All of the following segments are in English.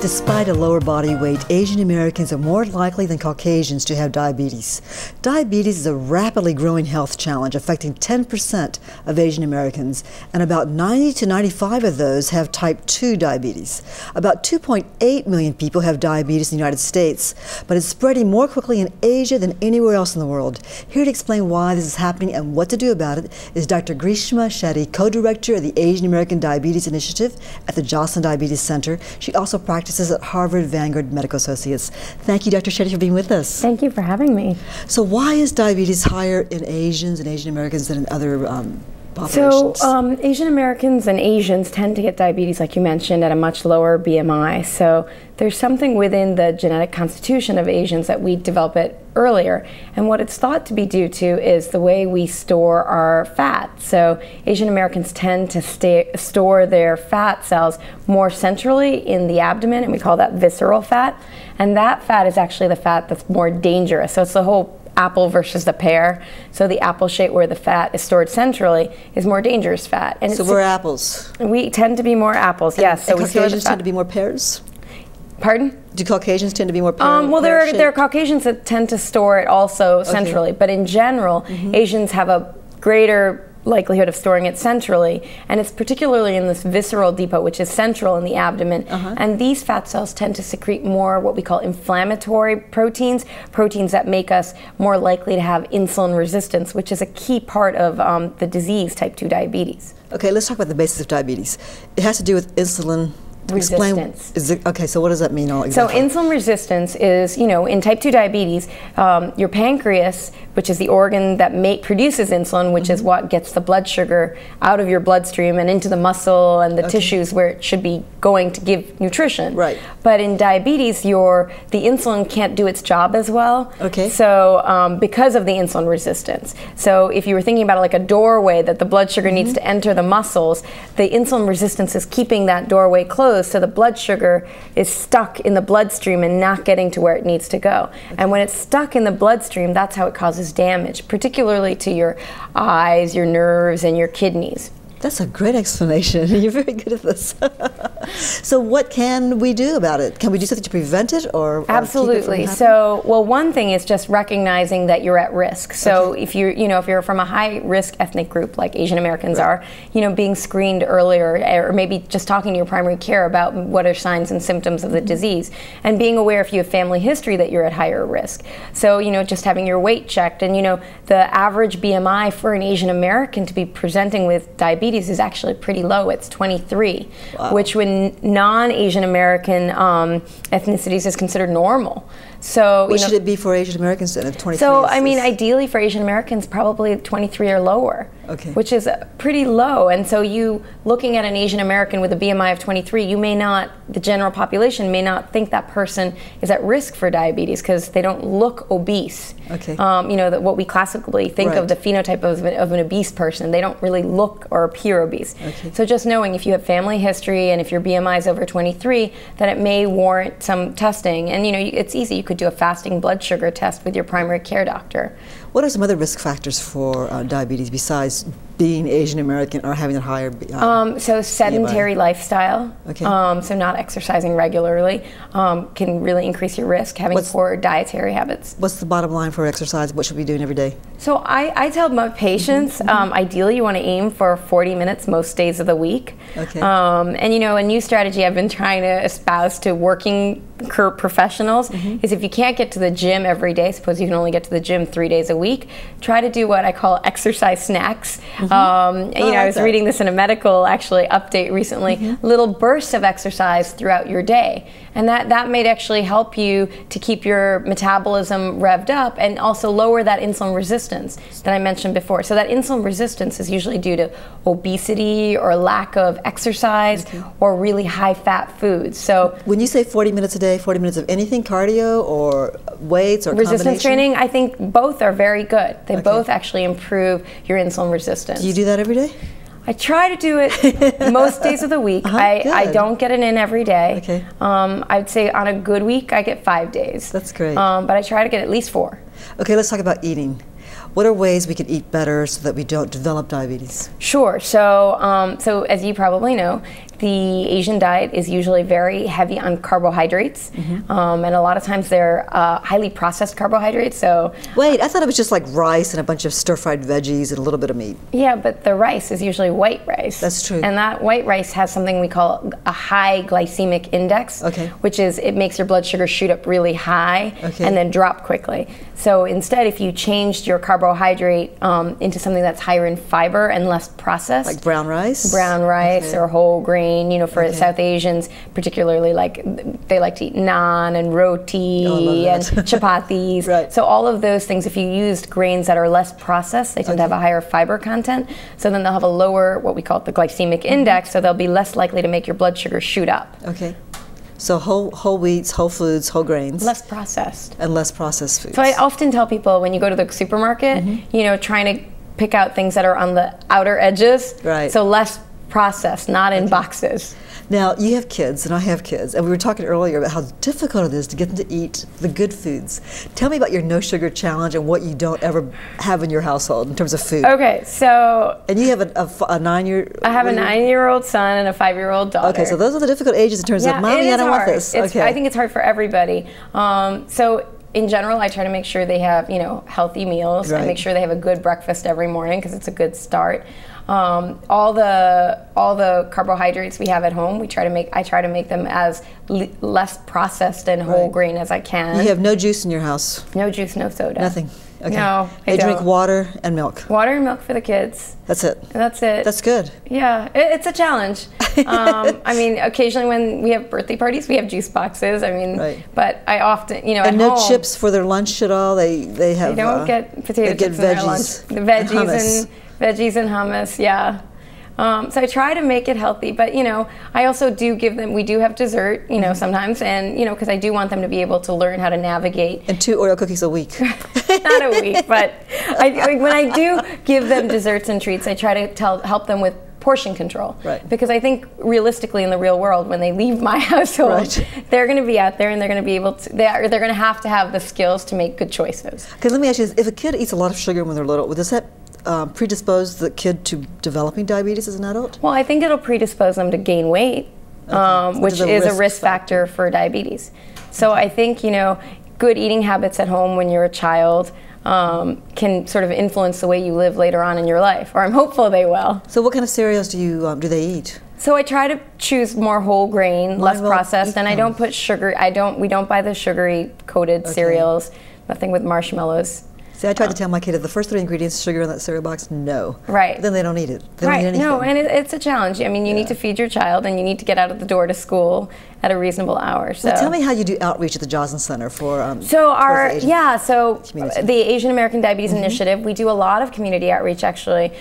Despite a lower body weight, Asian Americans are more likely than Caucasians to have diabetes. Diabetes is a rapidly growing health challenge affecting 10% of Asian Americans, and about 90 to 95 of those have type 2 diabetes. About 2.8 million people have diabetes in the United States, but it's spreading more quickly in Asia than anywhere else in the world. Here to explain why this is happening and what to do about it is Dr. Greeshma Shetty, co-director of the Asian American Diabetes Initiative at the Joslin Diabetes Center. She also practices at Harvard Vanguard Medical Associates. Thank you, Dr. Shetty, for being with us. Thank you for having me. So why is diabetes higher in Asians and Asian Americans than in other populations? So Asian Americans and Asians tend to get diabetes, like you mentioned, at a much lower BMI. So there's something within the genetic constitution of Asians that we develop it earlier. And what it's thought to be due to is the way we store our fat. So Asian Americans tend to store their fat cells more centrally in the abdomen, and we call that visceral fat. And that fat is actually the fat that's more dangerous. So it's the whole apple versus the pear. So the apple shape where the fat is stored centrally is more dangerous fat. And so we're apples. We tend to be more apples, yes. So Caucasians tend to be more pears? Pardon? Do Caucasians tend to be more pear? Well, there are Caucasians that tend to store it also centrally, but in general, Asians have a greater likelihood of storing it centrally, and it's particularly in this visceral depot, which is central in the abdomen. And these fat cells tend to secrete more what we call inflammatory proteins, proteins that make us more likely to have insulin resistance, which is a key part of the disease, type 2 diabetes. Okay, let's talk about the basis of diabetes. It has to do with insulin resistance. Okay, so what does that mean? Exactly? So insulin resistance is, in type 2 diabetes, your pancreas, which is the organ that produces insulin, which is what gets the blood sugar out of your bloodstream and into the muscle and the tissues where it should be going to give nutrition. Right. But in diabetes, the insulin can't do its job as well. Okay. So because of the insulin resistance. So if you were thinking about it like a doorway that the blood sugar needs to enter the muscles, the insulin resistance is keeping that doorway closed, so the blood sugar is stuck in the bloodstream and not getting to where it needs to go. And when it's stuck in the bloodstream, that's how it causes damage, particularly to your eyes, your nerves, and your kidneys. That's a great explanation. You're very good at this. So what can we do about it? Can we do something to prevent it or Absolutely. keep it from happening? So, well, one thing is just recognizing that you're at risk. So if you're, if you're from a high risk ethnic group like Asian Americans are, being screened earlier, or maybe just talking to your primary care about what are signs and symptoms of the disease, and being aware if you have family history that you're at higher risk. So, just having your weight checked, and the average BMI for an Asian American to be presenting with diabetes is actually pretty low. It's 23, which when non-Asian American ethnicities is considered normal. So what should it be for Asian Americans then? If 23 so I mean, ideally for Asian Americans, probably 23 or lower, which is pretty low. And so you looking at an Asian American with a BMI of 23, you may not, the general population may not think that person is at risk for diabetes because they don't look obese. What we classically think of the phenotype of an obese person, they don't really look or appear obese. So just knowing if you have family history and if your BMI is over 23, that it may warrant some testing. And it's easy. You could do a fasting blood sugar test with your primary care doctor. What are some other risk factors for diabetes besides being Asian American or having a higher so sedentary lifestyle, so not exercising regularly can really increase your risk. Having poor dietary habits. What's the bottom line for exercise? What should we be doing every day? So I tell my patients, ideally you want to aim for 40 minutes most days of the week. And a new strategy I've been trying to espouse to working professionals is if you can't get to the gym every day, suppose you can only get to the gym 3 days a week, try to do what I call exercise snacks. I was reading this in a medical update recently, little bursts of exercise throughout your day. And that may actually help you to keep your metabolism revved up and also lower that insulin resistance that I mentioned before. So that insulin resistance is usually due to obesity or lack of exercise or really high fat foods. So when you say 40 minutes a day, 40 minutes of anything, cardio or weights or resistance training, I think both are very good. They both actually improve your insulin resistance. Do you do that every day? I try to do it most days of the week. I don't get it in every day. I'd say on a good week I get 5 days. That's great. But I try to get at least 4. Okay, let's talk about eating. What are ways we can eat better so that we don't develop diabetes? Sure. So, so as you probably know, the Asian diet is usually very heavy on carbohydrates, and a lot of times they're highly processed carbohydrates. So wait, I thought it was just like rice and a bunch of stir-fried veggies and a little bit of meat. yeah, but the rice is usually white rice. That's true. And that white rice has something we call a high glycemic index, which is it makes your blood sugar shoot up really high and then drop quickly. So instead, if you changed your carbohydrate into something that's higher in fiber and less processed, like brown rice, or whole grain. You know, for South Asians, particularly, like they like to eat naan and roti and chapatis. Right. So all of those things, if you used grains that are less processed, they tend to have a higher fiber content. So then they'll have a lower, what we call the glycemic index. So they'll be less likely to make your blood sugar shoot up. Okay. So whole wheats, whole foods, whole grains. Less processed. And less processed foods. So I often tell people when you go to the supermarket, you know, trying to pick out things that are on the outer edges. Right. So less processed, not in boxes. Now, you have kids, and I have kids, and we were talking earlier about how difficult it is to get them to eat the good foods. Tell me about your no sugar challenge and what you don't ever have in your household in terms of food. Okay, so... And you have a 9-year... I have a 9-year-old son and a 5-year-old daughter. Okay, so those are the difficult ages in terms of, Mommy, I don't want this. I think it's hard for everybody. So in general, I try to make sure they have, you know, healthy meals. I make sure they have a good breakfast every morning because it's a good start. All the carbohydrates we have at home, I try to make them as less processed and whole grain as I can. You have no juice in your house? No juice, no soda. Nothing? Okay. No, They drink water and milk? Water and milk for the kids. That's it? That's it. That's good. Yeah, it's a challenge. I mean, occasionally when we have birthday parties, we have juice boxes. I mean, but I often, you know, and at no home, chips for their lunch at all? They have... They don't get potato chips in their lunch. The veggies and hummus, yeah. So I try to make it healthy, but you know, I also do give them, we do have dessert, you know, sometimes, and you know, because I do want them to be able to learn how to navigate. And 2 Oreo cookies a week. Not a week, but when I do give them desserts and treats, I try to help them with portion control. Right. Because I think realistically in the real world, when they leave my household, they're going to be out there and they're going to be able to, they're going to have the skills to make good choices. Okay, let me ask you this. If a kid eats a lot of sugar when they're little, does that predispose the kid to developing diabetes as an adult? Well, I think it'll predispose them to gain weight, which is a risk factor for diabetes. So I think, you know, good eating habits at home when you're a child can sort of influence the way you live later on in your life, or I'm hopeful they will. So what kind of cereals do they eat? So I try to choose more whole grain, less processed, and I don't put sugar. We don't buy the sugary coated cereals. Nothing with marshmallows. See, I tried to tell my kid that the first 3 ingredients, sugar in that cereal box, no. Right. But then they don't eat it. They don't eat anything. No, and it's a challenge. I mean, you need to feed your child, and you need to get out of the door to school at a reasonable hour. So tell me how you do outreach at the Joslin Center for the Asian American Diabetes Initiative. We do a lot of community outreach. Actually,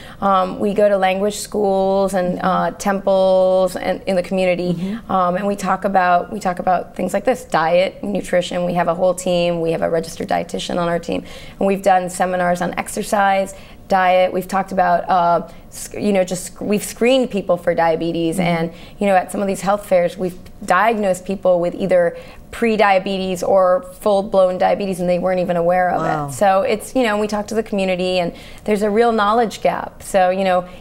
we go to language schools and temples and in the community, and we talk about things like this: diet, nutrition. We have a whole team. We have a registered dietitian on our team, and we've done seminars on exercise, diet. We've talked about, we've screened people for diabetes, and at some of these health fairs, we've diagnosed people with either pre-diabetes or full-blown diabetes, and they weren't even aware of it. So it's, we talk to the community, and there's a real knowledge gap. So,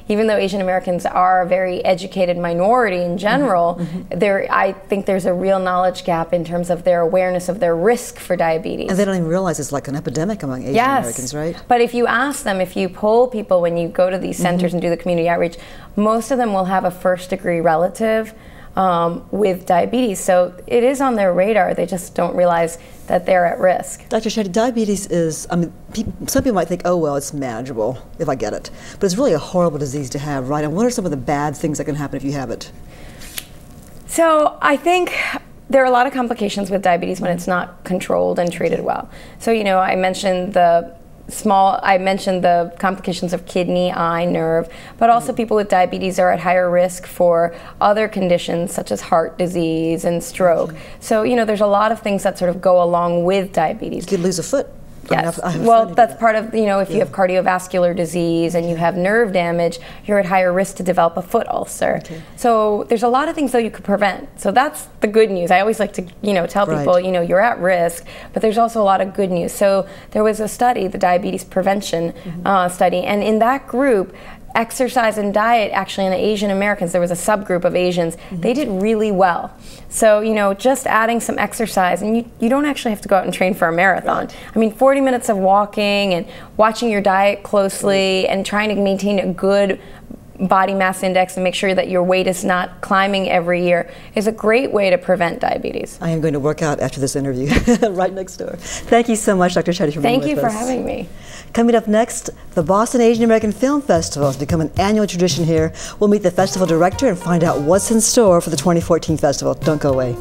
even though Asian Americans are a very educated minority in general, I think there's a real knowledge gap in terms of their awareness of their risk for diabetes. And they don't even realize it's like an epidemic among Asian Americans, right? But if you ask them, if you poll people when you go to these centers and do the community outreach, most of them will have a first-degree relative with diabetes. So it is on their radar. They just don't realize that they're at risk. Dr. Shetty, diabetes is, some people might think, oh, well, it's manageable if I get it. But it's really a horrible disease to have, right? And what are some of the bad things that can happen if you have it? So I think there are a lot of complications with diabetes when it's not controlled and treated well. So, I mentioned the complications of kidney, eye, nerve, but also people with diabetes are at higher risk for other conditions such as heart disease and stroke. So, there's a lot of things that sort of go along with diabetes. You could lose a foot. Yes. Well, that's part of, if you have cardiovascular disease and you have nerve damage, you're at higher risk to develop a foot ulcer. So there's a lot of things, though, you could prevent. So that's the good news. I always like to, tell people, you're at risk, but there's also a lot of good news. So there was a study, the diabetes prevention study, and in that group, exercise and diet, actually in the Asian Americans, there was a subgroup of Asians, they did really well. So, you know, just adding some exercise, and you don't actually have to go out and train for a marathon. Right. I mean, 40 minutes of walking and watching your diet closely and trying to maintain a good body mass index and make sure that your weight is not climbing every year is a great way to prevent diabetes. I am going to work out after this interview, right next door. Thank you so much, Dr. Shetty, for being with us. Thank you for having me. Coming up next, the Boston Asian American Film Festival has become an annual tradition here. We'll meet the festival director and find out what's in store for the 2014 festival. Don't go away.